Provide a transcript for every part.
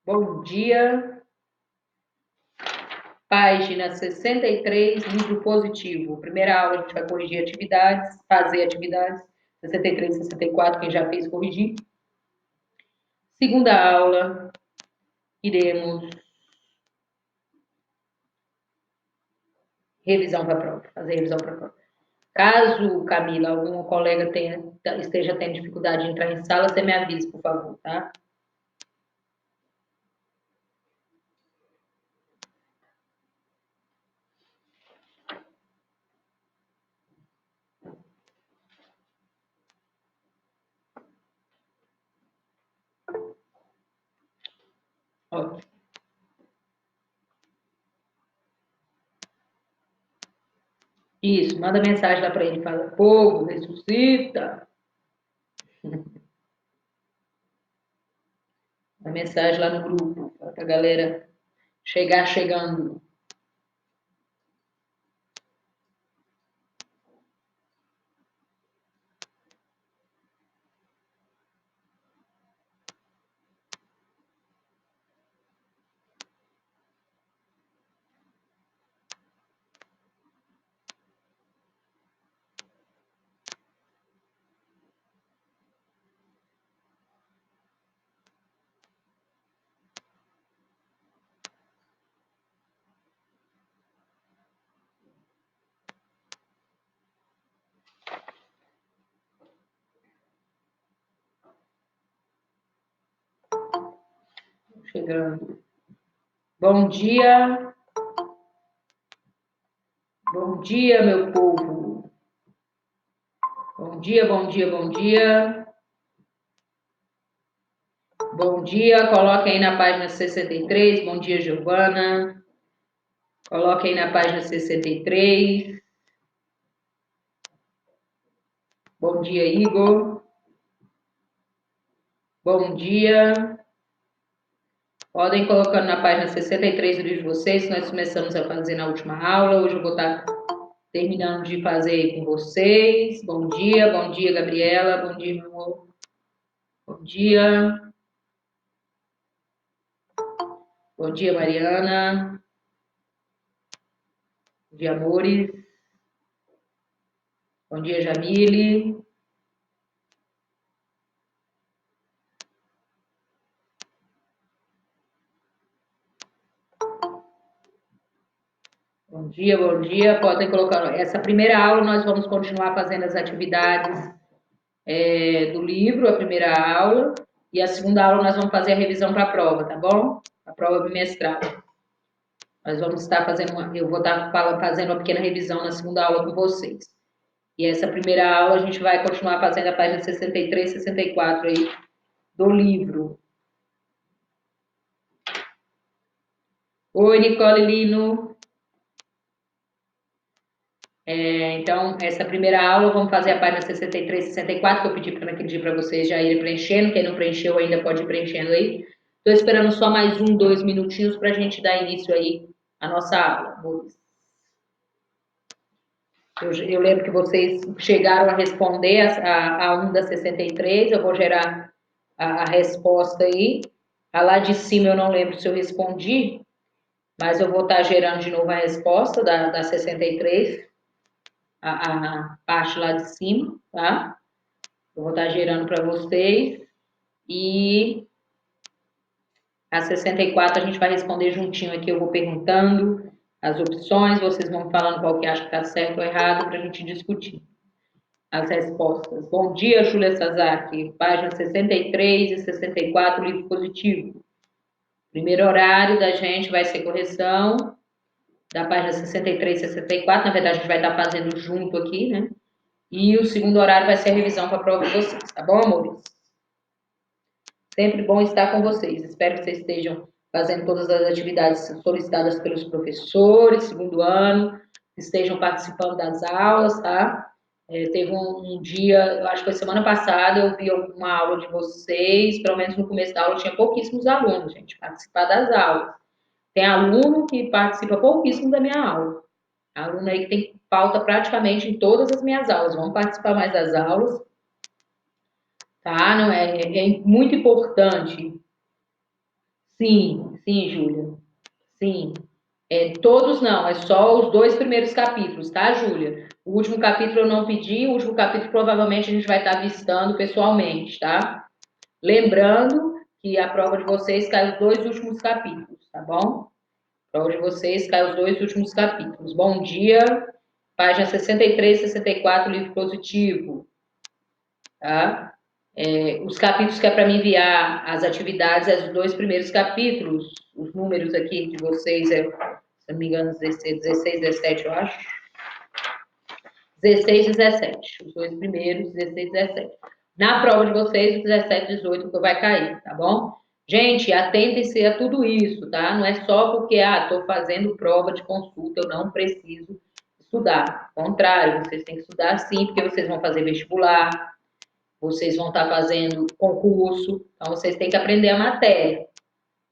Bom dia, página 63, livro positivo. Primeira aula a gente vai corrigir atividades, fazer atividades, 63 e 64, quem já fez, corrigir. Segunda aula, iremos revisão para a prova, fazer revisão para a prova. Caso, Camila, algum colega esteja tendo dificuldade de entrar em sala, você me avise, por favor, tá? Ó. Isso, manda mensagem lá para ele, fala, povo, ressuscita. A mensagem lá no grupo, para a galera chegar chegando. Chegando. Bom dia. Bom dia, meu povo. Bom dia, bom dia, bom dia. Bom dia, coloque aí na página 63. Bom dia, Giovana. Coloque aí na página 63. Bom dia, Igor. Bom dia. Podem colocando na página 63 do livro de vocês, que nós começamos a fazer na última aula. Hoje eu vou estar terminando de fazer aí com vocês. Bom dia, Gabriela. Bom dia, meu amor. Bom dia. Bom dia, Mariana. Bom dia, amores. Bom dia, Jamile. Bom dia, bom dia. Podem colocar. Essa primeira aula nós vamos continuar fazendo as atividades do livro, a primeira aula, e a segunda aula nós vamos fazer a revisão para a prova, tá bom? A prova bimestral. Nós vamos estar fazendo eu vou estar fazendo uma pequena revisão na segunda aula com vocês. E essa primeira aula a gente vai continuar fazendo a página 63, 64 aí do livro. Oi, Nicole Lino. Então, essa primeira aula, vamos fazer a página 63, 64, que eu pedi para naquele dia para vocês já irem preenchendo. Quem não preencheu ainda pode ir preenchendo aí. Estou esperando só mais 2 minutinhos para a gente dar início aí à nossa aula. Eu lembro que vocês chegaram a responder a 1 da 63, eu vou gerar a resposta aí. A lá de cima eu não lembro se eu respondi, mas eu vou estar gerando de novo a resposta da 63. A parte lá de cima, tá? Eu vou estar gerando para vocês. E a 64 a gente vai responder juntinho aqui. Eu vou perguntando as opções, vocês vão falando qual que acha que está certo ou errado para a gente discutir as respostas. Bom dia, Júlia Sazaki. Página 63 e 64, livro positivo. Primeiro horário da gente vai ser correção da página 63 e 64. Na verdade, a gente vai estar fazendo junto aqui, né? E o segundo horário vai ser a revisão para a prova de vocês, tá bom, amores? Sempre bom estar com vocês. Espero que vocês estejam fazendo todas as atividades solicitadas pelos professores, segundo ano, estejam participando das aulas, tá? Teve um dia, eu acho que foi semana passada, eu vi uma aula de vocês, pelo menos no começo da aula tinha pouquíssimos alunos, gente, participar das aulas. Tem aluno que participa pouquíssimo da minha aula. Aluno aí que tem pauta praticamente em todas as minhas aulas. Vamos participar mais das aulas, tá? Não é muito importante Sim, sim, Júlia. Sim. Todos não, é só os 2 primeiros capítulos, tá, Júlia? O último capítulo eu não pedi, o último capítulo provavelmente a gente vai estar avistando pessoalmente, tá? Lembrando que a prova de vocês cai os 2 últimos capítulos, tá bom? A prova de vocês cai os 2 últimos capítulos. Bom dia, página 63, 64, livro positivo, tá? Os capítulos que é para me enviar as atividades, é os 2 primeiros capítulos, os números aqui de vocês, se não me engano, 16, 17, eu acho. 16 e 17. Os 2 primeiros, 16 e 17. Na prova de vocês, o 17 e 18 que vai cair, tá bom? Gente, atentem-se a tudo isso, tá? Não é só porque, estou fazendo prova de consulta, eu não preciso estudar. Ao contrário, vocês têm que estudar sim, porque vocês vão fazer vestibular, vocês vão estar fazendo concurso, então vocês têm que aprender a matéria,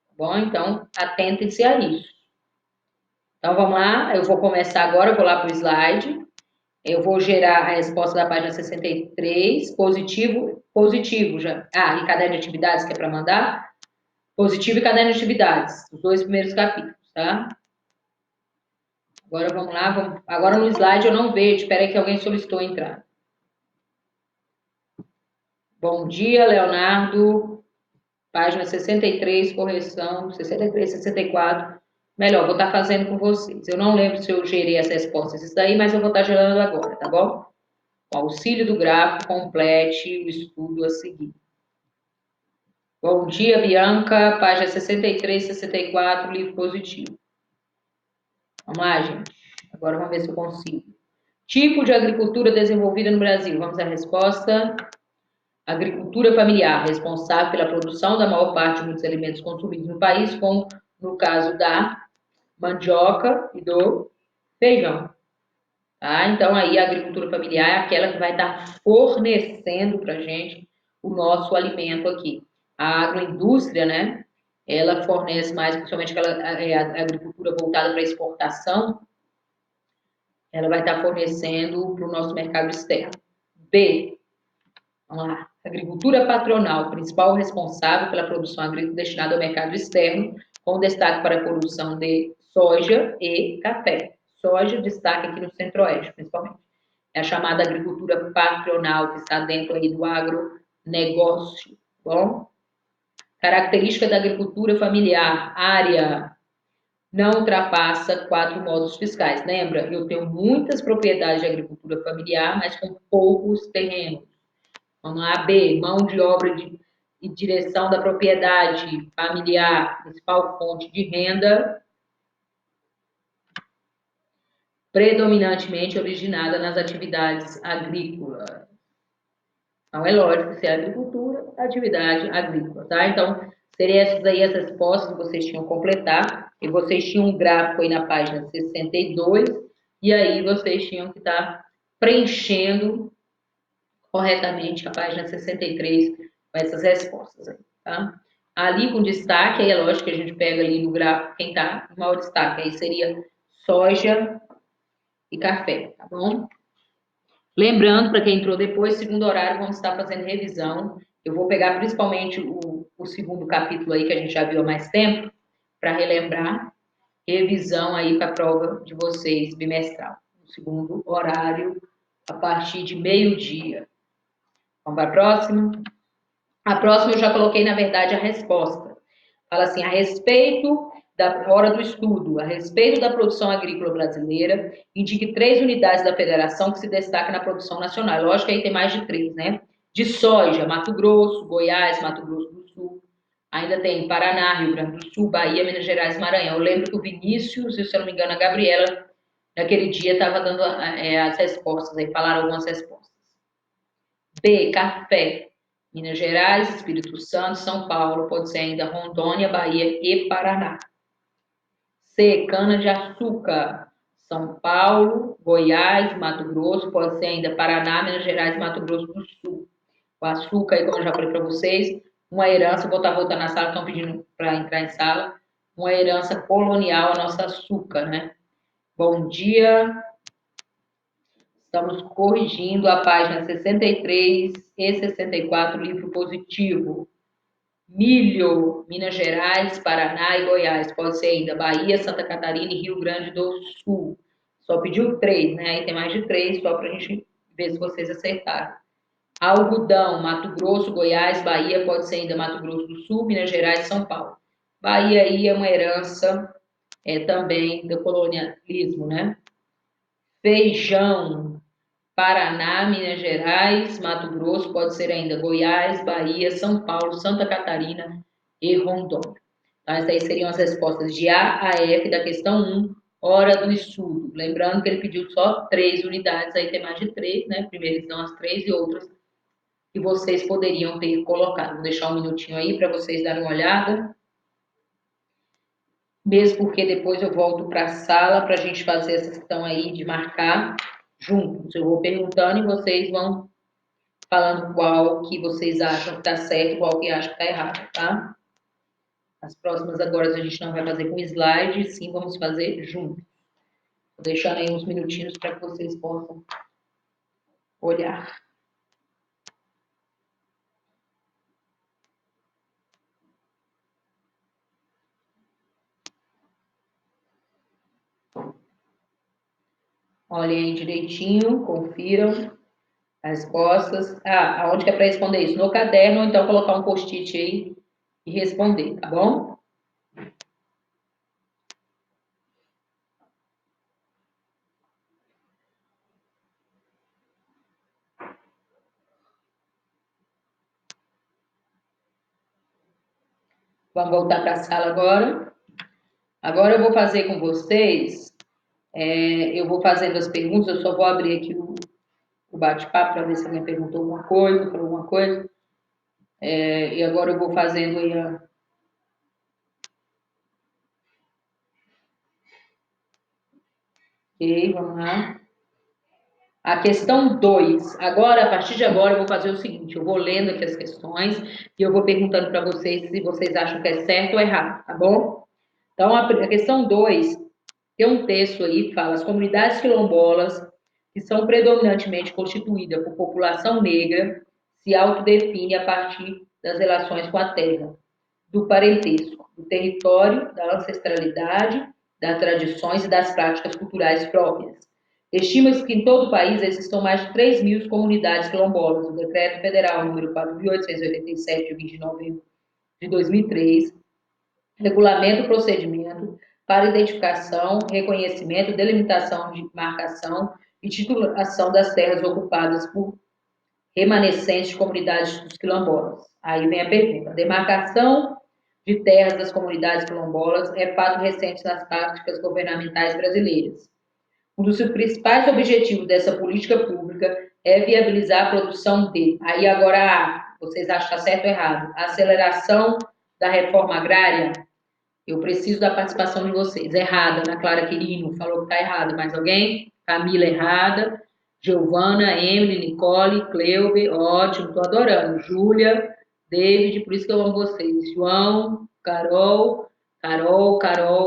tá bom? Então, atentem-se a isso. Então, vamos lá, eu vou começar agora, eu vou lá para o slide. Eu vou gerar a resposta da página 63, positivo, positivo já. E caderno de atividades que é para mandar? Positivo e caderno de atividades, os 2 primeiros capítulos, tá? Agora vamos lá, agora no slide eu não vejo, espera aí que alguém solicitou entrar. Bom dia, Leonardo, página 63, correção, 63, 64. Melhor, vou estar fazendo com vocês. Eu não lembro se eu gerei as respostas isso daí, mas eu vou estar gerando agora, tá bom? Com auxílio do gráfico, complete o estudo a seguir. Bom dia, Bianca, página 63, 64, livro positivo. Vamos lá, gente. Agora vamos ver se eu consigo. Tipo de agricultura desenvolvida no Brasil. Vamos à resposta. Agricultura familiar, responsável pela produção da maior parte de muitos alimentos consumidos no país, como no caso da mandioca e do feijão. Tá? Então, aí a agricultura familiar é aquela que vai estar fornecendo para a gente o nosso alimento aqui. A agroindústria, né? Ela fornece mais, principalmente a agricultura voltada para exportação, ela vai estar fornecendo para o nosso mercado externo. B, vamos lá. Agricultura patronal, principal responsável pela produção agrícola destinada ao mercado externo, com destaque para a produção de soja e café. Soja, destaque aqui no Centro-Oeste, principalmente. É a chamada agricultura patronal, que está dentro aí do agronegócio. Bom? Característica da agricultura familiar, área não ultrapassa 4 módulos fiscais. Lembra? Eu tenho muitas propriedades de agricultura familiar, mas com poucos terrenos. Vamos lá, B, mão de obra e direção da propriedade familiar, principal fonte de renda, predominantemente originada nas atividades agrícolas. Então, é lógico, se é agricultura, atividade agrícola, tá? Então, seriam essas aí as respostas que vocês tinham que completar, e vocês tinham um gráfico aí na página 62, e aí vocês tinham que estar preenchendo corretamente a página 63 com essas respostas aí, tá? Ali com destaque, aí é lógico que a gente pega ali no gráfico quem tá com maior destaque, aí seria soja e café, tá bom? Lembrando, para quem entrou depois, segundo horário, vamos estar fazendo revisão. Eu vou pegar principalmente o segundo capítulo aí, que a gente já viu há mais tempo, para relembrar. Revisão aí para a prova de vocês, bimestral. No segundo horário, a partir de meio-dia. Vamos para a próxima? A próxima eu já coloquei, na verdade, a resposta. Fala assim, a respeito da hora do estudo, a respeito da produção agrícola brasileira, indique 3 unidades da federação que se destacam na produção nacional. Lógico que aí tem mais de 3, né? De soja, Mato Grosso, Goiás, Mato Grosso do Sul. Ainda tem Paraná, Rio Grande do Sul, Bahia, Minas Gerais, Maranhão. Eu lembro que o Vinícius e, se eu não me engano, a Gabriela, naquele dia, estava dando as respostas, aí falaram algumas respostas. B, café. Minas Gerais, Espírito Santo, São Paulo, pode ser ainda Rondônia, Bahia e Paraná. C, cana-de-açúcar. São Paulo, Goiás, Mato Grosso, pode ser ainda Paraná, Minas Gerais e Mato Grosso do Sul. O açúcar, aí, como eu já falei para vocês, uma herança, vou estar voltando na sala, estão pedindo para entrar em sala, uma herança colonial, a nossa açúcar, né? Bom dia. Estamos corrigindo a página 63 e 64, livro positivo. Milho, Minas Gerais, Paraná e Goiás. Pode ser ainda Bahia, Santa Catarina e Rio Grande do Sul. Só pediu 3, né? Aí tem mais de 3, só para a gente ver se vocês acertaram. Algodão, Mato Grosso, Goiás, Bahia, pode ser ainda Mato Grosso do Sul, Minas Gerais, São Paulo. Bahia aí é uma herança também do colonialismo, né? Feijão, Paraná, Minas Gerais, Mato Grosso, pode ser ainda Goiás, Bahia, São Paulo, Santa Catarina e Rondônia. Então, essas aí seriam as respostas de A a F da questão 1, hora do estudo. Lembrando que ele pediu só 3 unidades, aí tem mais de 3, né? Primeiro eles dão as 3 e outras que vocês poderiam ter colocado. Vou deixar um minutinho aí para vocês darem uma olhada. Mesmo porque depois eu volto para a sala para a gente fazer essa questão aí de marcar juntos. Eu vou perguntando e vocês vão falando qual que vocês acham que está certo, qual que acham que está errado, tá? As próximas agora a gente não vai fazer com slide, sim, vamos fazer juntos. Vou deixar aí uns minutinhos para que vocês possam olhar. Olhem aí direitinho, confiram as respostas. Ah, aonde que é para responder isso? No caderno, ou então colocar um post-it aí e responder, tá bom? Vamos voltar para a sala agora. Agora eu vou fazer com vocês, eu vou fazendo as perguntas, eu só vou abrir aqui o bate-papo para ver se alguém perguntou alguma coisa, falou alguma coisa. E agora eu vou fazendo aí a... Ok, vamos lá. A questão 2. Agora, a partir de agora, eu vou fazer o seguinte: eu vou lendo aqui as questões e eu vou perguntando para vocês se vocês acham que é certo ou errado, tá bom? Então, a questão 2 tem um texto aí que fala: as comunidades quilombolas, que são predominantemente constituídas por população negra, se autodefinem a partir das relações com a terra, do parentesco, do território, da ancestralidade, das tradições e das práticas culturais próprias. Estima-se que em todo o país existam mais de 3 mil comunidades quilombolas. O Decreto Federal número 4.887, de 20 de novembro de 2003, regulamenta o procedimento para identificação, reconhecimento, delimitação de marcação e titulação das terras ocupadas por remanescentes de comunidades dos quilombolas. Aí vem a pergunta: a demarcação de terras das comunidades quilombolas é fato recente nas práticas governamentais brasileiras. Um dos principais objetivos dessa política pública é viabilizar a produção de, aí agora, vocês acham que está certo ou errado, a aceleração da reforma agrária. Eu preciso da participação de vocês. Errada, Ana Clara Quirino falou que está errada. Mais alguém? Camila errada. Giovana, Emily, Nicole, Cleuve, ótimo, estou adorando. Júlia, David, por isso que eu amo vocês. João, Carol.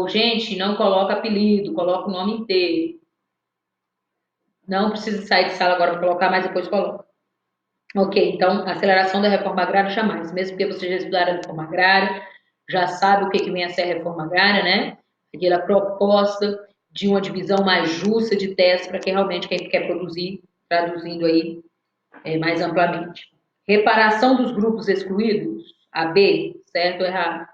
Gente, não coloca apelido, coloca o nome inteiro. Não precisa sair de sala agora para colocar, mas depois coloca. Ok, então, aceleração da reforma agrária jamais. Mesmo porque vocês já estudaram a reforma agrária, já sabe o que vem a ser a reforma agrária, né? Aquela proposta de uma divisão mais justa de terras para quem quer produzir, traduzindo aí mais amplamente. Reparação dos grupos excluídos, a B, certo ou errado?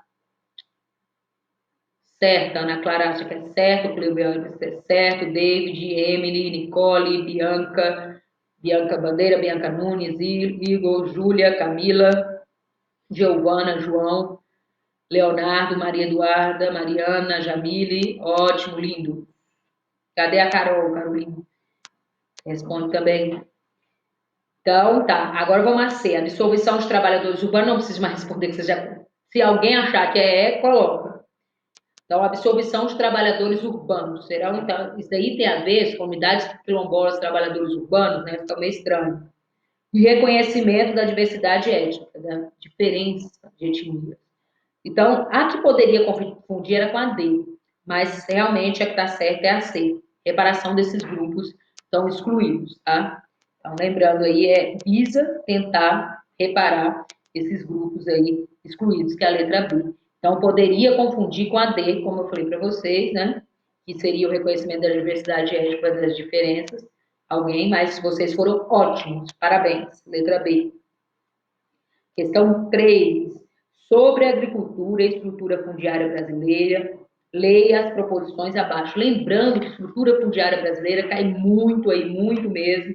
Certo, Ana Clara acha que é certo, Cleubiane acha que é certo, David, Emily, Nicole, Bianca Bandeira, Bianca Nunes, Igor, Júlia, Camila, Giovana, João, Leonardo, Maria Eduarda, Mariana, Jamile, ótimo, lindo. Cadê a Carol, Carolina? Responde também. Então, tá. Agora vamos a C. A dissolução de trabalhadores urbanos, não precisa mais responder, que você já... Se alguém achar que coloca. Então, absorção de trabalhadores urbanos. Será, então, isso daí tem a ver, as comunidades quilombolas, trabalhadores urbanos, né? Fica meio estranho. E reconhecimento da diversidade étnica, da diferença de etnia. Então, a que poderia confundir era com a D, mas realmente a que está certa é a C. Reparação desses grupos estão excluídos, tá? Então, lembrando aí, visa tentar reparar esses grupos aí excluídos, que é a letra B. Então, poderia confundir com a D, como eu falei para vocês, né? Que seria o reconhecimento da diversidade étnica das diferenças. Alguém, mas vocês foram ótimos, parabéns. Letra B. Questão 3. Sobre a agricultura e estrutura fundiária brasileira, leia as proposições abaixo. Lembrando que a estrutura fundiária brasileira cai muito aí, muito mesmo,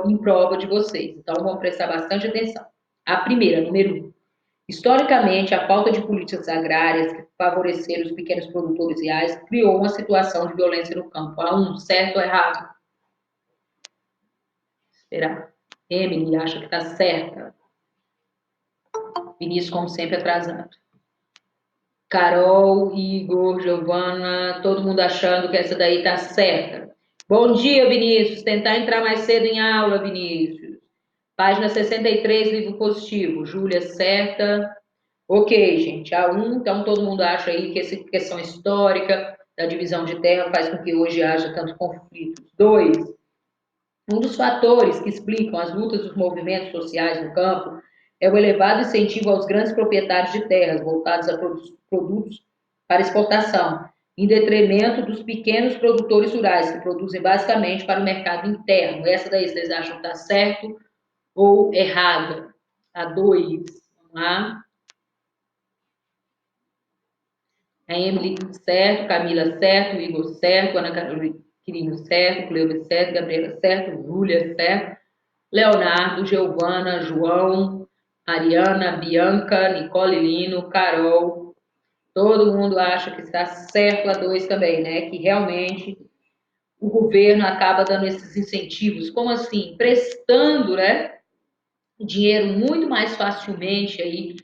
em prova de vocês. Então, vamos prestar bastante atenção. A primeira, número 1. Historicamente, a falta de políticas agrárias que favoreceram os pequenos produtores reais criou uma situação de violência no campo. A1, certo ou errado? Esperar. Emily acha que está certa. Vinícius, como sempre, atrasado. Carol, Igor, Giovana, todo mundo achando que essa daí tá certa. Bom dia, Vinícius. Tentar entrar mais cedo em aula, Vinícius. Página 63, livro positivo. Júlia, certa. Ok, gente. A1, então todo mundo acha aí que essa questão histórica da divisão de terra faz com que hoje haja tantos conflitos. 2. Um dos fatores que explicam as lutas dos movimentos sociais no campo é o elevado incentivo aos grandes proprietários de terras voltados a produtos para exportação, em detrimento dos pequenos produtores rurais, que produzem basicamente para o mercado interno. Essa daí vocês acham que está certo ou errada? A 2. Vamos lá. A Emily, certo. Camila, certo. Igor, certo. Ana Carolina, certo. Cleuber, certo. Gabriela, certo. Júlia, certo. Leonardo, Giovana, João, Ariana, Bianca, Nicole Lino, Carol. Todo mundo acha que está certo a 2 também, né? Que realmente o governo acaba dando esses incentivos. Como assim? Prestando, né? Dinheiro muito mais facilmente aí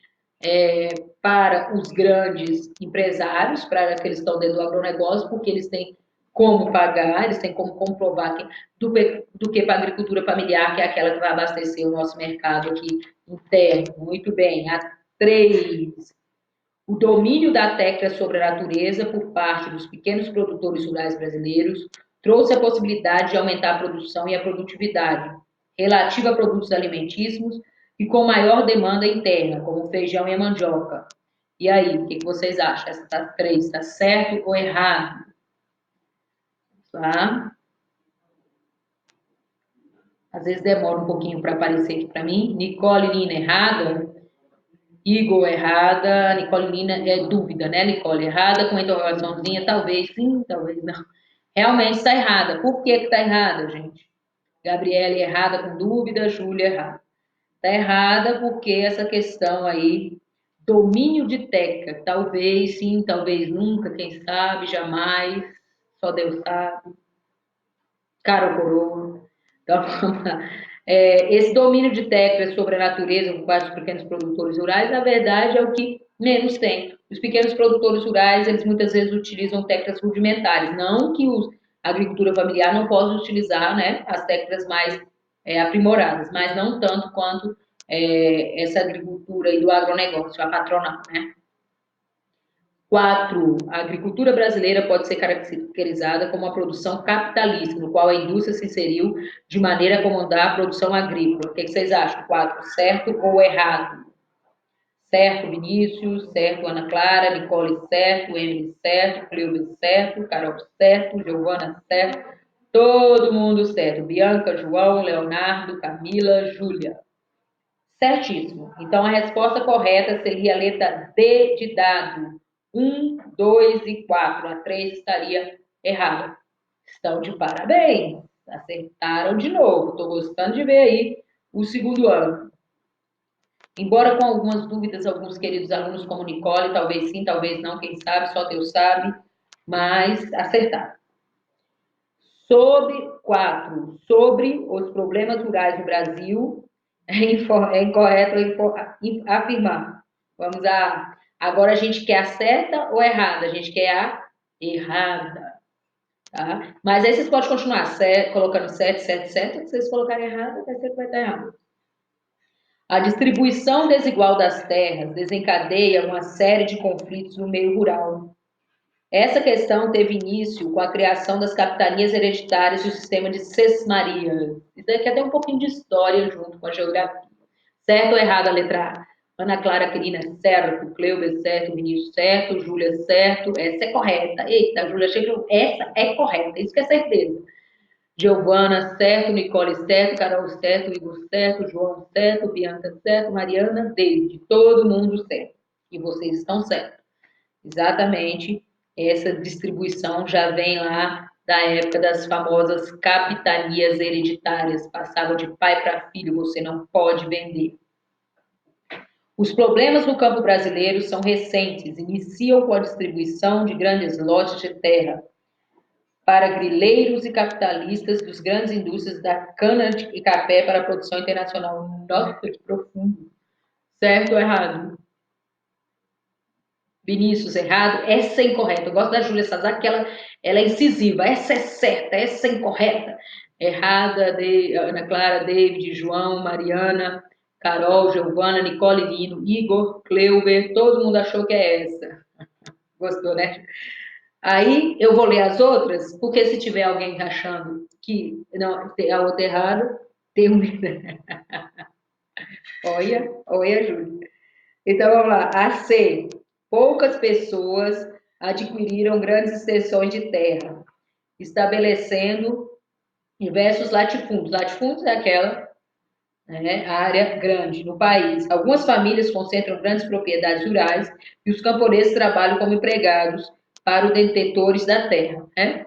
para os grandes empresários, para aqueles que estão dentro do agronegócio, porque eles têm como pagar, eles têm como comprovar do que para a agricultura familiar, que é aquela que vai abastecer o nosso mercado aqui interno. Muito bem. A 3. O domínio da técnica sobre a natureza por parte dos pequenos produtores rurais brasileiros trouxe a possibilidade de aumentar a produção e a produtividade relativa a produtos alimentícios e com maior demanda interna, como o feijão e a mandioca. E aí, o que vocês acham? Essa tá 3, está certo ou errado? Tá? Às vezes demora um pouquinho para aparecer aqui para mim. Nicole Lina, errada. Igor, errada. Nicole Lina, é dúvida, né, Nicole? Errada com interrogaçãozinha, talvez sim, talvez não. Realmente está errada. Por que está errada, gente? Gabriela errada com dúvida, Júlia errada. Está errada porque essa questão aí, domínio de técnica, talvez sim, talvez nunca, quem sabe, jamais, só Deus sabe, cara ou coroa. Então, vamos lá. Esse domínio de técnica sobre a natureza por parte dos pequenos produtores rurais, na verdade, é o que menos tem. Os pequenos produtores rurais, eles muitas vezes utilizam técnicas rudimentares, não que a agricultura familiar não possa utilizar, né, as técnicas mais aprimoradas, mas não tanto quanto essa agricultura e do agronegócio, a patronal, né? 4. A agricultura brasileira pode ser caracterizada como uma produção capitalista, no qual a indústria se inseriu de maneira a comandar a produção agrícola. O que vocês acham? 4. Certo ou errado? Certo, Vinícius. Certo, Ana Clara. Nicole, certo. Emily, certo. Cleuber, certo. Carol, certo. Giovana, certo. Todo mundo certo. Bianca, João, Leonardo, Camila, Júlia. Certíssimo. Então, a resposta correta seria a letra D de dado. 1, 2 e 4. A 3 estaria errada. Estão de parabéns. Acertaram de novo. Estou gostando de ver aí o segundo ano. Embora com algumas dúvidas, alguns queridos alunos como Nicole, talvez sim, talvez não, quem sabe, só Deus sabe, mas acertaram. Sobre os problemas rurais no Brasil, é incorreto afirmar. Vamos a. Agora a gente quer a certa ou errada? A gente quer a errada. Tá? Mas aí vocês podem continuar colocando certo, certo, certo. Se vocês colocarem errado, vai ser que vai estar errado. A distribuição desigual das terras desencadeia uma série de conflitos no meio rural. Essa questão teve início com a criação das capitanias hereditárias do sistema de sesmarias. Isso daqui é até um pouquinho de história junto com a geografia. Certo ou errado a letra A? Ana Clara Querina, certo. Cleuber, certo. Vinícius, certo. Júlia, certo. Essa é correta. Eita, Júlia, chegou. Essa é correta. Isso que é certeza. Giovana, certo. Nicole, certo. Carol, certo. Igor, certo. João, certo. Bianca, certo. Mariana, David. Todo mundo certo. E vocês estão certos. Exatamente. Essa distribuição já vem lá da época das famosas capitanias hereditárias. Passava de pai para filho. Você não pode vender. Os problemas no campo brasileiro são recentes, iniciam com a distribuição de grandes lotes de terra para grileiros e capitalistas dos grandes indústrias da cana e café para a produção internacional. Nossa, que profundo. Certo ou errado? Vinícius, errado. Essa é incorreta. Eu gosto da Júlia Sazak, que ela é incisiva. Essa é certa, essa é incorreta. Errada, Ana Clara, David, João, Mariana, Carol, Giovana, Nicole, Lino, Igor, Cleuber, todo mundo achou que é essa. Gostou, né? Aí eu vou ler as outras, porque se tiver alguém achando que não, tem a outra errada, tem um. Olha, Júlia. Então vamos lá. A C. Poucas pessoas adquiriram grandes extensões de terra, estabelecendo diversos latifúndios. Latifúndios é aquela, né, área grande no país. Algumas famílias concentram grandes propriedades rurais e os camponeses trabalham como empregados para os detentores da terra, né?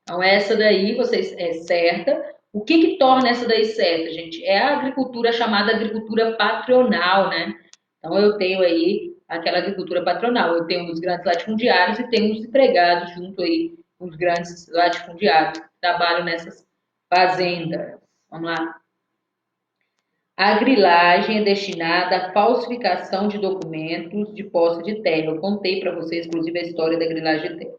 Então, essa daí, vocês é certa. O que que torna essa daí certa, gente? É a agricultura chamada agricultura patronal, né? Então, eu tenho aí aquela agricultura patronal. Eu tenho os grandes latifundiários e tenho os empregados junto aí, os grandes latifundiários que trabalham nessas fazendas. Vamos lá. A grilagem é destinada à falsificação de documentos de posse de terra. Eu contei para vocês, inclusive, a história da grilagem de terra.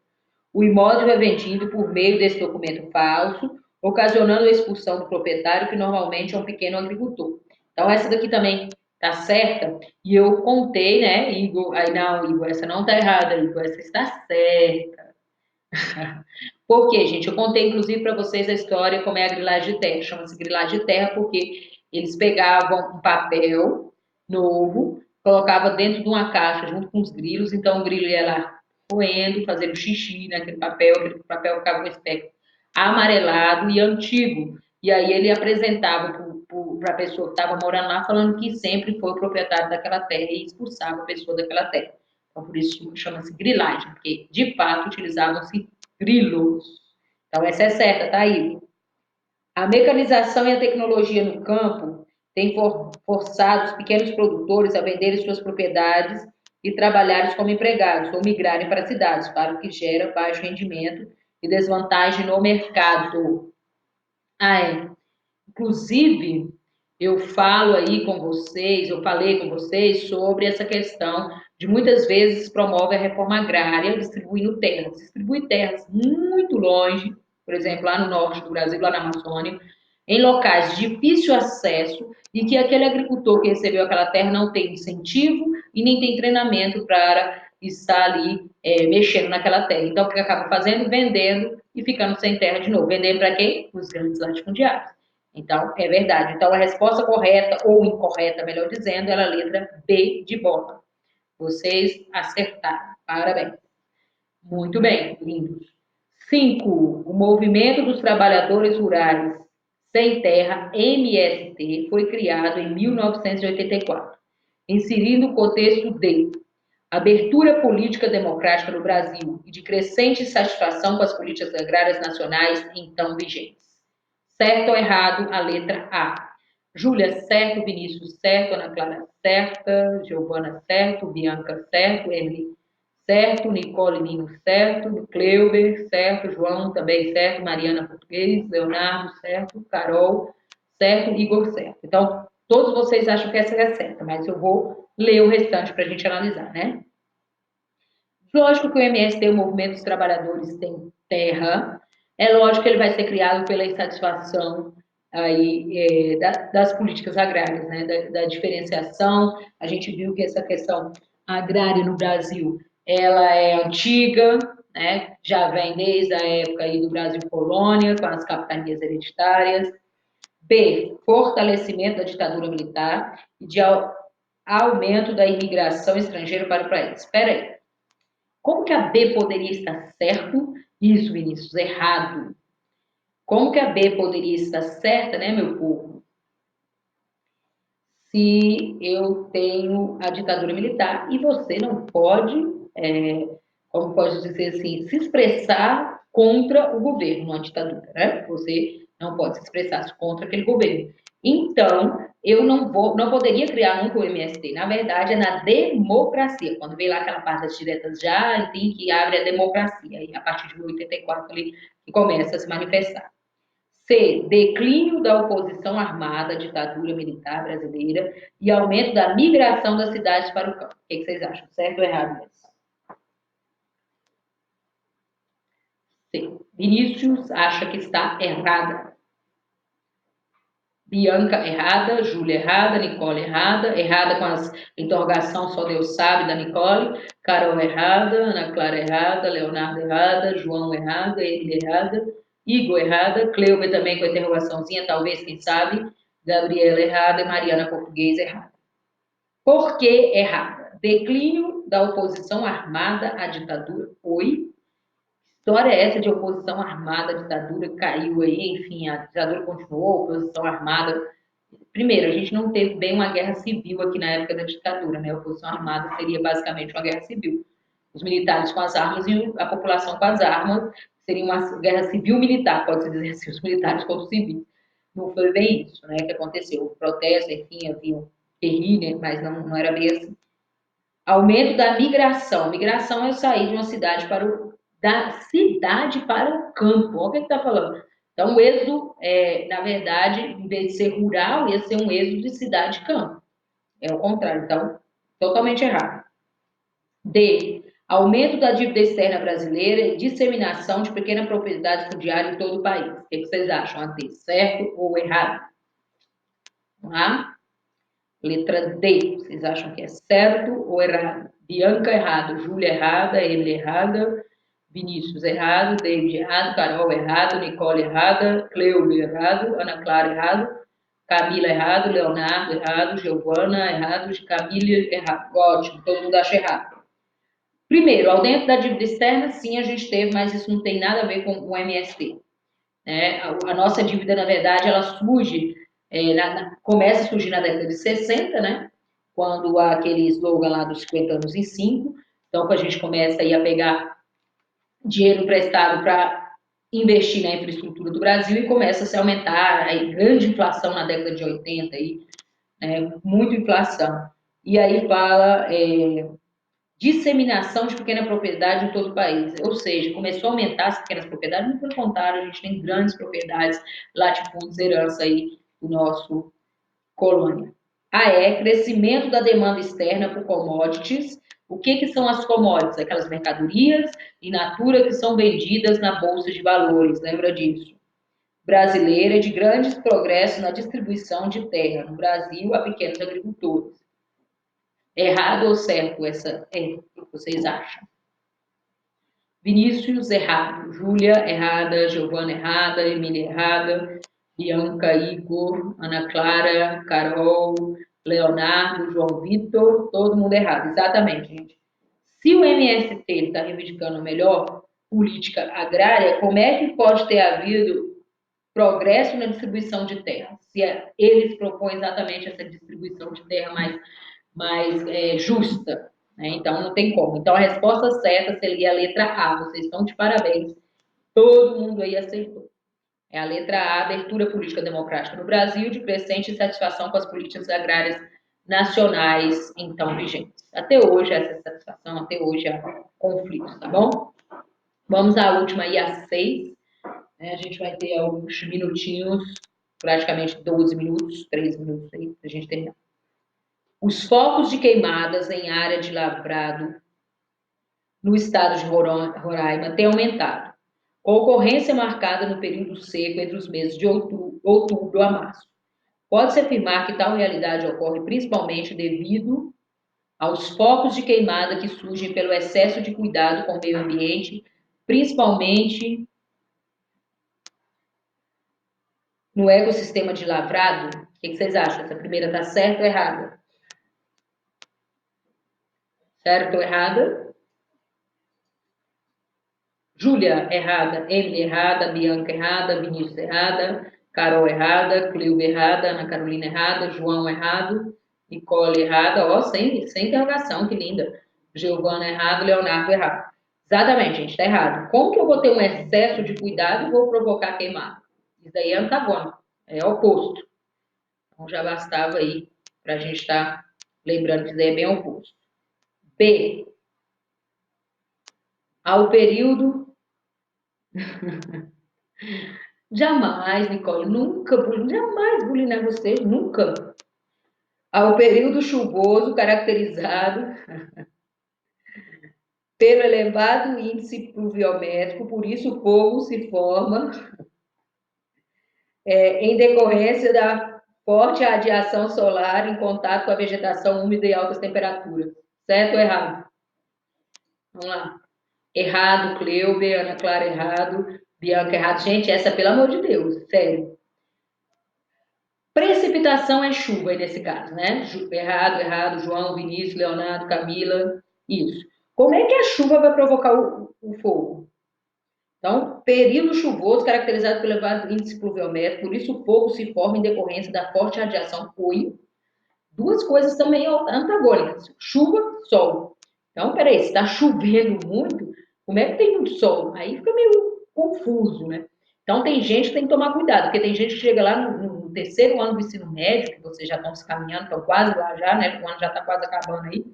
O imóvel é vendido por meio desse documento falso, ocasionando a expulsão do proprietário, que normalmente é um pequeno agricultor. Então, essa daqui também está certa. E eu contei, né, Igor? Aí, não, Igor, essa não está errada, Igor, essa está certa. Por quê, gente? Eu contei, inclusive, para vocês a história como é a grilagem de terra. Chama-se grilagem de terra porque eles pegavam um papel novo, colocavam dentro de uma caixa junto com os grilos, então o grilo ia lá roendo, fazendo xixi naquele papel, aquele papel ficava com aspecto amarelado e antigo. E aí ele apresentava para a pessoa que estava morando lá, falando que sempre foi o proprietário daquela terra e expulsava a pessoa daquela terra. Então, por isso chama-se grilagem, porque de fato utilizavam-se grilos. Então, essa é certa, tá aí. A mecanização e a tecnologia no campo têm forçado os pequenos produtores a venderem suas propriedades e trabalharem como empregados ou migrarem para cidades, para o que gera baixo rendimento e desvantagem no mercado. Ah, é. Inclusive, eu falo aí com vocês, eu falei com vocês sobre essa questão de muitas vezes promove a reforma agrária distribuindo terras. Distribui terras muito longe, por exemplo, lá no norte do Brasil, lá na Amazônia, em locais de difícil acesso e que aquele agricultor que recebeu aquela terra não tem incentivo e nem tem treinamento para estar ali mexendo naquela terra. Então, o que acaba fazendo? Vendendo e ficando sem terra de novo. Vendendo para quem? Os grandes latifundiários. Então, é verdade. Então, a resposta correta, ou incorreta, melhor dizendo, é a letra B de bola. Vocês acertaram. Parabéns. Muito bem, lindos. 5. O Movimento dos Trabalhadores Rurais Sem Terra, MST, foi criado em 1984, inserindo o contexto de abertura política democrática no Brasil e de crescente satisfação com as políticas agrárias nacionais então vigentes. Certo ou errado? A letra A. Júlia, certo. Vinícius, certo. Ana Clara, certa. Giovana, certo. Bianca, certo. Emily, certo. Nicole, Nino, certo. Cleuber, certo. João, também certo. Mariana, português. Leonardo, certo. Carol, certo. Igor, certo. Então, todos vocês acham que essa é certa, mas eu vou ler o restante para a gente analisar, né? Lógico que o MST, o Movimento dos Trabalhadores Sem Terra, é lógico que ele vai ser criado pela insatisfação aí, das políticas agrárias, né? Da diferenciação. A gente viu que essa questão agrária no Brasil, ela é antiga, né? Já vem desde a época aí do Brasil colônia, com as capitanias hereditárias. B, fortalecimento da ditadura militar e de aumento da imigração estrangeira para o país. Espera aí. Como que a B poderia estar certo? Isso, Vinícius, errado. Como que a B poderia estar certa, né, meu povo? Se eu tenho a ditadura militar e você não pode, como pode dizer assim, se expressar contra o governo, uma ditadura, né? Você não pode se expressar contra aquele governo. Então, eu não poderia criar nunca o MST. Na verdade, é na democracia. Quando vem lá aquela parte das diretas já, tem que abre a democracia. E a partir de 84 ali que começa a se manifestar. C. Declínio da oposição armada à ditadura militar brasileira e aumento da migração das cidades para o campo. O que vocês acham? Certo ou errado isso? C. Vinícius acha que está errada. Bianca errada, Júlia errada, Nicole errada, errada com as interrogação só Deus sabe da Nicole, Carol errada, Ana Clara errada, Leonardo errada, João errada, Emily errada, Igor errada, Cleuber também com a interrogaçãozinha, talvez, quem sabe, Gabriela errada e Mariana Português errada. Por que errada? Declínio da oposição armada à ditadura. Oi? História é essa de oposição armada, a ditadura caiu aí, enfim, a ditadura continuou, oposição armada. Primeiro, a gente não teve bem uma guerra civil aqui na época da ditadura, né? A oposição armada seria basicamente uma guerra civil. Os militares com as armas e a população com as armas seria uma guerra civil-militar, pode-se dizer assim, os militares contra os civis. Não foi bem isso, né, que aconteceu. O protesto, enfim, havia um terrível, mas não era bem assim. Aumento da migração. Migração é eu sair de uma cidade da cidade para o campo. Olha o que está falando. Então, o êxodo, na verdade, em vez de ser rural, ia ser um êxodo de cidade-campo. É o contrário. Então, totalmente errado. D. Aumento da dívida externa brasileira e disseminação de pequena propriedade fundiária em todo o país. O que vocês acham? A D, certo ou errado? Vamos lá? Letra D. Vocês acham que é certo ou errado? Bianca errado, Júlia errada, Emily errada, Vinícius errado, David errado, Carol errado, Nicole errada, Cleuber errado, Ana Clara errado, Camila errado, Leonardo errado, Giovana errado, Camila errado. Ótimo, todo mundo acha errado. Primeiro, ao dentro da dívida externa, sim, a gente teve, mas isso não tem nada a ver com o MST. Né? A nossa dívida, na verdade, ela surge, começa a surgir na década de 60, né? Quando há aquele slogan lá dos 50 anos em 5, então que a gente começa aí a pegar dinheiro emprestado para investir na infraestrutura do Brasil e começa a se aumentar, aí grande inflação na década de 80, aí, muita inflação. E aí fala disseminação de pequena propriedade em todo o país. Ou seja, começou a aumentar as pequenas propriedades, mas pelo contrário, a gente tem grandes propriedades, latifúndios, herança aí do nosso colônia. Crescimento da demanda externa por commodities. O que são as commodities? Aquelas mercadorias in natura que são vendidas na bolsa de valores, lembra disso? Brasileira de grandes progressos na distribuição de terra no Brasil a pequenos agricultores. Errado ou certo essa o que vocês acham? Vinícius errado, Júlia errada, Giovana errada, Emília errada, Bianca, Igor, Ana Clara, Carol, Leonardo, João Vitor, todo mundo errado. Exatamente, gente. Se o MST está reivindicando a melhor política agrária, como é que pode ter havido progresso na distribuição de terra? Se eles propõem exatamente essa distribuição de terra mais justa. Né? Então, não tem como. Então, a resposta certa seria a letra A. Vocês estão de parabéns. Todo mundo aí acertou. É a letra A, abertura política democrática no Brasil, de crescente insatisfação com as políticas agrárias nacionais, então, vigentes. Até hoje, essa satisfação, até hoje, há conflitos, tá bom? Vamos à última aí, a 6. A gente vai ter alguns minutinhos, praticamente 12 minutos, 3 minutos aí, para a gente terminar. Os focos de queimadas em área de lavrado no estado de Roraima têm aumentado, com ocorrência marcada no período seco entre os meses de outubro a março. Pode-se afirmar que tal realidade ocorre principalmente devido aos focos de queimada que surgem pelo excesso de cuidado com o meio ambiente, principalmente no ecossistema de lavrado. O que vocês acham? Essa primeira está certa ou errada? Certo ou errada? Júlia, errada. Emily, errada. Bianca, errada. Vinícius, errada. Carol, errada. Cleuva, errada. Ana Carolina, errada. João, errado. Nicole, errada. Ó, sem interrogação, que linda. Giovana, errado. Leonardo, errado. Exatamente, gente, está errado. Como que eu vou ter um excesso de cuidado e vou provocar queimado? Isso daí é antagônico, é oposto. Então já bastava aí para a gente estar lembrando que isso daí é bem oposto. B. Ao período. Jamais, Nicole, nunca, jamais bulinar você, nunca. Ao período chuvoso caracterizado pelo elevado índice pluviométrico, por isso o fogo se forma em decorrência da forte radiação solar em contato com a vegetação úmida e altas temperaturas. Certo ou errado? Vamos lá. Errado, Cleuber, Ana Clara, errado, Bianca, errado. Gente, essa, pelo amor de Deus, sério. Precipitação é chuva aí nesse caso, né? Errado, errado, João, Vinícius, Leonardo, Camila, isso. Como é que a chuva vai provocar o fogo? Então, período chuvoso caracterizado pelo elevado índice pluviométrico, por isso o fogo se forma em decorrência da forte radiação. Oi, duas coisas também antagônicas: chuva, sol. Então, peraí, se está chovendo muito, como é que tem muito sol? Aí fica meio confuso, né? Então, tem gente que tem que tomar cuidado, porque tem gente que chega lá no terceiro ano do ensino médio, que vocês já estão se caminhando, estão quase lá já, né? O ano já está quase acabando aí.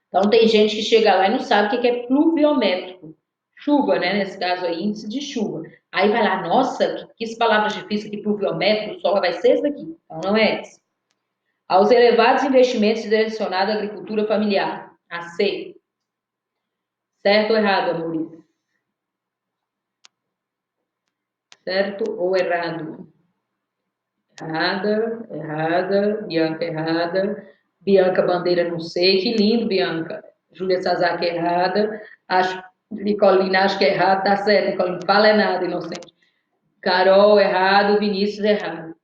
Então, tem gente que chega lá e não sabe o que é pluviométrico. Chuva, né? Nesse caso aí, índice de chuva. Aí vai lá, nossa, que palavras difíceis aqui, pluviométrico, o sol vai ser esse daqui. Então, não é esse. Aos elevados investimentos direcionados à agricultura familiar. A C. Certo ou errado, Amorim? Certo ou errado? Errada, errada, Bianca errada, Bianca Bandeira não sei, que lindo, Bianca. Júlia Sazaki errada, acho, Nicolina acho que é errado, tá certo, Nicolina, fala é nada, inocente. Carol errado, Vinícius errado.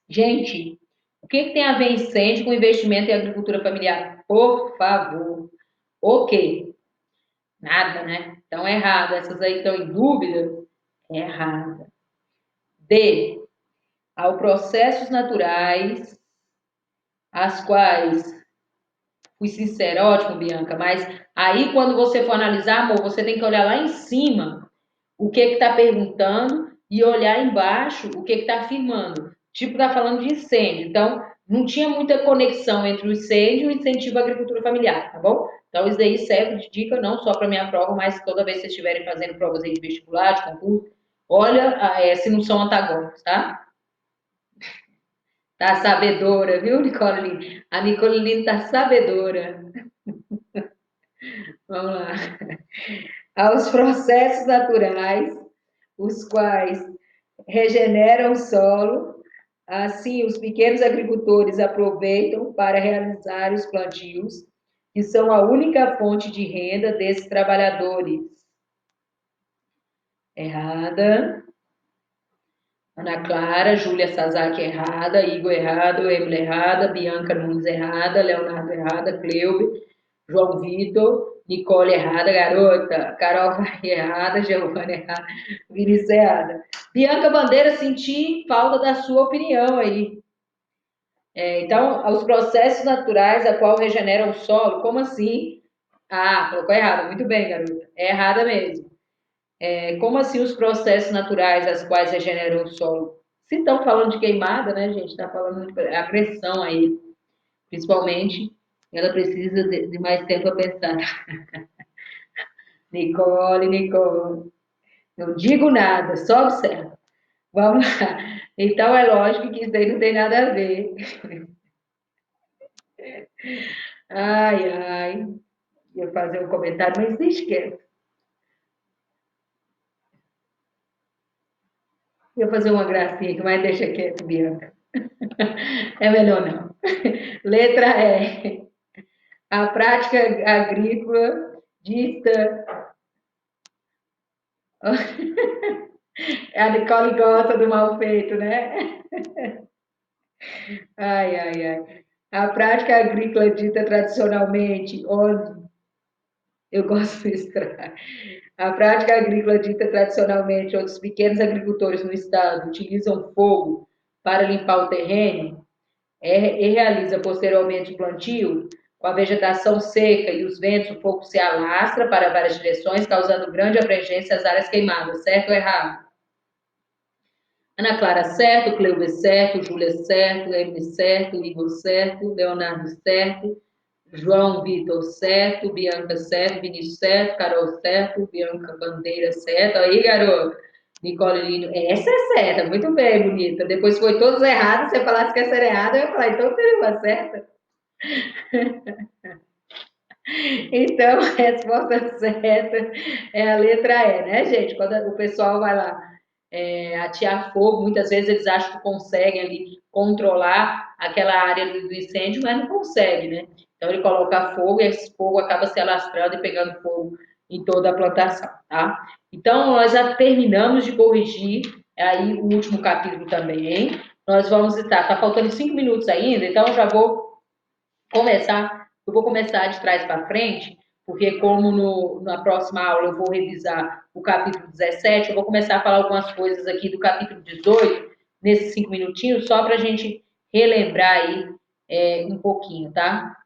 Gente, o que, que tem a ver incêndio com investimento em agricultura familiar? Por favor. Ok. Nada, né? Então, é errado. Essas aí estão em dúvida? É errada. D. Ao processos naturais, as quais, fui sincera, ótimo, Bianca, mas aí quando você for analisar, amor, você tem que olhar lá em cima o que está perguntando e olhar embaixo o que está afirmando. Tipo, está falando de incêndio. Então, não tinha muita conexão entre o incêndio e o incentivo à agricultura familiar, tá bom? Então, isso daí serve de dica não só para minha prova, mas toda vez que vocês estiverem fazendo provas aí de vestibular, de concurso, olha se não são antagônicos, tá? Tá sabedora, viu, Nicoline? A Nicoline tá sabedora. Vamos lá. Aos processos naturais, os quais regeneram o solo, assim os pequenos agricultores aproveitam para realizar os plantios, que são a única fonte de renda desses trabalhadores. Errada. Ana Clara, Júlia Sazaki errada, Igor errado, Emily errada, Bianca Nunes errada, Leonardo errada, Cleube, João Vitor, Nicole errada, garota, Carol errada, Giovana errada, Vinícius errada. Bianca Bandeira, senti falta da sua opinião aí. Então, os processos naturais a qual regeneram o solo, como assim? Ah, colocou errado, muito bem, garota. É errada mesmo. Como assim os processos naturais as quais regeneram o solo? Se estão falando de queimada, né, gente? Está falando de a pressão aí, principalmente, ela precisa de mais tempo a pensar. Nicole, Nicole, não digo nada, só observa. Vamos lá. Então é lógico que isso daí não tem nada a ver. Ai, ai, ia fazer um comentário, mas deixa quieto. Ia fazer uma gracinha aqui, mas deixa quieto, Bianca. É melhor não. Letra E. A prática agrícola dista. A Nicole gosta do mal feito, né? Ai, ai, ai. A prática agrícola dita tradicionalmente, olha, eu gosto de extrair. A prática agrícola dita tradicionalmente, onde os pequenos agricultores no estado utilizam fogo para limpar o terreno, e realiza posteriormente o plantio, com a vegetação seca e os ventos, o fogo se alastra para várias direções, causando grande abrangência às áreas queimadas, certo ou errado? Ana Clara, certo, Cleuber, certo, Júlia, certo, Emily, certo, Igor, certo, Leonardo, certo, João Vitor, certo, Bianca, certo, Vinícius, certo, Carol, certo, Bianca Bandeira, certo, aí, garoto, Nicole Lino, essa é certa, muito bem, bonita, depois foi todos errados, se você falasse que essa era errada, eu ia falar, então teve uma certa. Então, a resposta certa é a letra E, né, gente? Quando o pessoal vai lá atear fogo, muitas vezes eles acham que conseguem ali controlar aquela área do incêndio, mas não consegue, né? Então ele coloca fogo e esse fogo acaba se alastrando e pegando fogo em toda a plantação, tá? Então nós já terminamos de corrigir aí o último capítulo também. Nós vamos estar, tá faltando 5 minutos ainda, então eu já vou começar, eu vou começar de trás para frente, porque como na próxima aula eu vou revisar o capítulo 17, eu vou começar a falar algumas coisas aqui do capítulo 18, nesses 5 minutinhos, só para a gente relembrar aí um pouquinho, tá?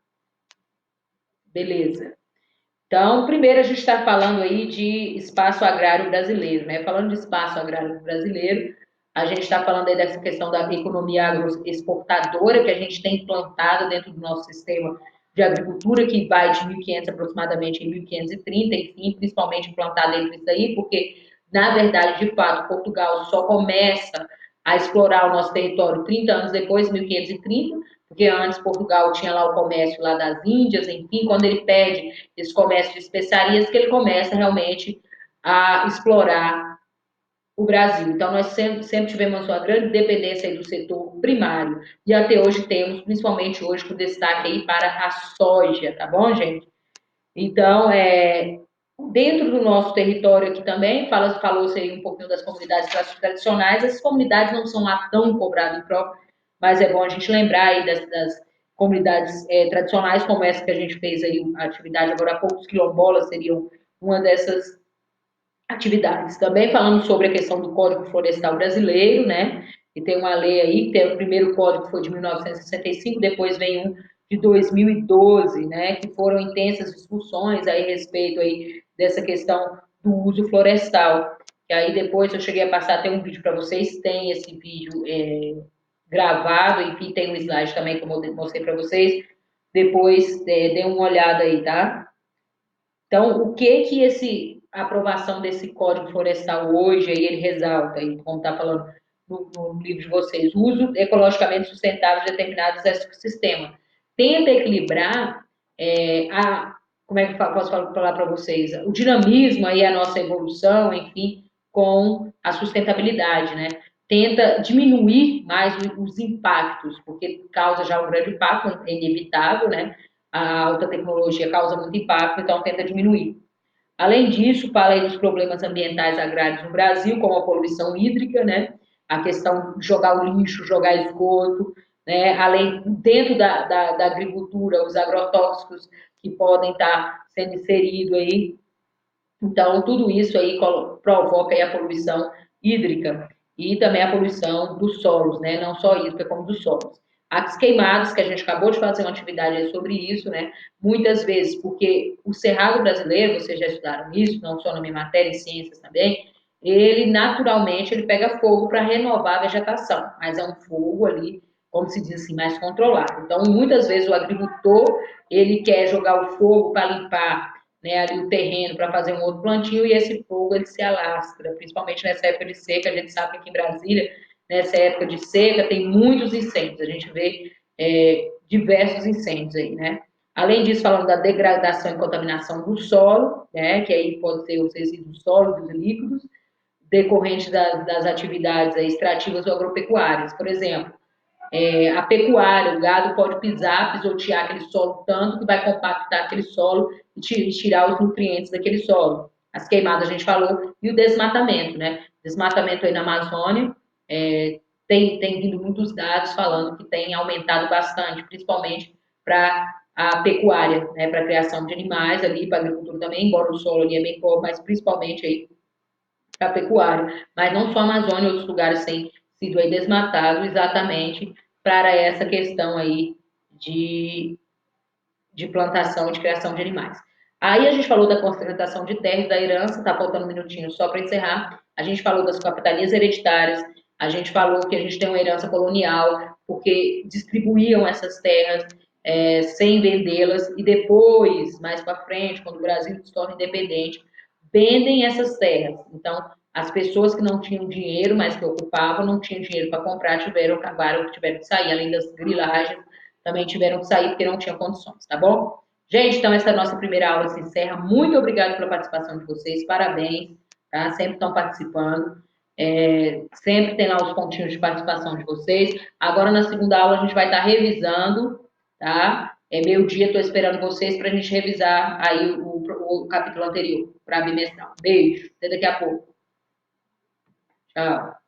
Beleza. Então, primeiro a gente está falando aí de espaço agrário brasileiro, né? Falando de espaço agrário brasileiro, a gente está falando aí dessa questão da economia agroexportadora que a gente tem implantado dentro do nosso sistema de agricultura, que vai de 1500 aproximadamente em 1530, enfim, principalmente implantado dentro disso aí, porque, na verdade, de fato, Portugal só começa a explorar o nosso território 30 anos depois, 1530, porque antes Portugal tinha lá o comércio lá das Índias, enfim, quando ele perde esse comércio de especiarias, que ele começa realmente a explorar o Brasil. Então, nós sempre tivemos uma grande dependência do setor primário. E até hoje temos, principalmente hoje, com destaque aí para a soja, tá bom, gente? Então, dentro do nosso território aqui também, falou-se aí um pouquinho das comunidades tradicionais. Essas comunidades não são lá tão cobradas em prol, mas é bom a gente lembrar aí das comunidades tradicionais, como essa que a gente fez aí, a atividade agora há pouco, os quilombolas seriam uma dessas atividades. Também falamos sobre a questão do Código Florestal Brasileiro, né? E tem uma lei aí, que tem o primeiro código que foi de 1965, depois vem um de 2012, né? Que foram intensas discussões aí a respeito aí dessa questão do uso florestal. E aí depois eu cheguei a passar até um vídeo para vocês, tem esse vídeo gravado, enfim, tem um slide também que eu mostrei para vocês. Depois dê uma olhada aí, tá? Então, o que que a aprovação desse Código Florestal hoje, aí ele ressalta, aí, como está falando no livro de vocês, o uso ecologicamente sustentável de determinados ecossistemas. Tenta equilibrar como é que eu posso falar para vocês? O dinamismo aí, a nossa evolução, enfim, com a sustentabilidade, né? Tenta diminuir mais os impactos, porque causa já um grande impacto, é inevitável, né? A alta tecnologia causa muito impacto, então tenta diminuir. Além disso, fala aí dos problemas ambientais agrários no Brasil, como a poluição hídrica, né? A questão de jogar o lixo, jogar esgoto, né? Além, dentro da agricultura, os agrotóxicos que podem estar sendo inseridos aí. Então, tudo isso aí provoca aí a poluição hídrica e também a poluição dos solos, né? Não só hídrica, como dos solos. As queimadas, que a gente acabou de fazer uma atividade sobre isso, né? Muitas vezes, porque o cerrado brasileiro, vocês já estudaram isso, não só na minha matéria, em ciências também, ele naturalmente ele pega fogo para renovar a vegetação, mas é um fogo ali, como se diz assim, mais controlado. Então, muitas vezes o agricultor, ele quer jogar o fogo para limpar, né, ali o terreno para fazer um outro plantio e esse fogo ele se alastra, principalmente nessa época de seca. A gente sabe que aqui em Brasília, nessa época de seca, tem muitos incêndios, a gente vê diversos incêndios aí, né? Além disso, falando da degradação e contaminação do solo, né, que aí pode ser os resíduos sólidos e líquidos, decorrentes das atividades extrativas ou agropecuárias. Por exemplo, a pecuária, o gado pode pisar, pisotear aquele solo tanto que vai compactar aquele solo e tirar os nutrientes daquele solo. As queimadas a gente falou, e o desmatamento, né? Desmatamento aí na Amazônia, tem vindo muitos dados falando que tem aumentado bastante, principalmente para a pecuária, né, para a criação de animais ali, para a agricultura também, embora o solo ali é bem pobre, mas principalmente aí para a pecuária. Mas não só a Amazônia, outros lugares têm sido aí desmatados exatamente para essa questão aí de de plantação e de criação de animais. Aí a gente falou da concentração de terras, da herança, tá faltando um minutinho só para encerrar. A gente falou das capitanias hereditárias, a gente falou que a gente tem uma herança colonial, porque distribuíam essas terras sem vendê-las, e depois, mais para frente, quando o Brasil se torna independente, vendem essas terras. Então, as pessoas que não tinham dinheiro, mas que ocupavam, não tinham dinheiro para comprar, acabaram, tiveram que sair, além das grilagens, também tiveram que sair porque não tinham condições, tá bom? Gente, então essa nossa primeira aula se encerra. Muito obrigada pela participação de vocês, parabéns, tá? Sempre estão participando. Sempre tem lá os pontinhos de participação de vocês. Agora na segunda aula a gente vai estar revisando, tá? É meio-dia, estou esperando vocês para a gente revisar aí o capítulo anterior, para bimestral. Beijo, até daqui a pouco. Tchau.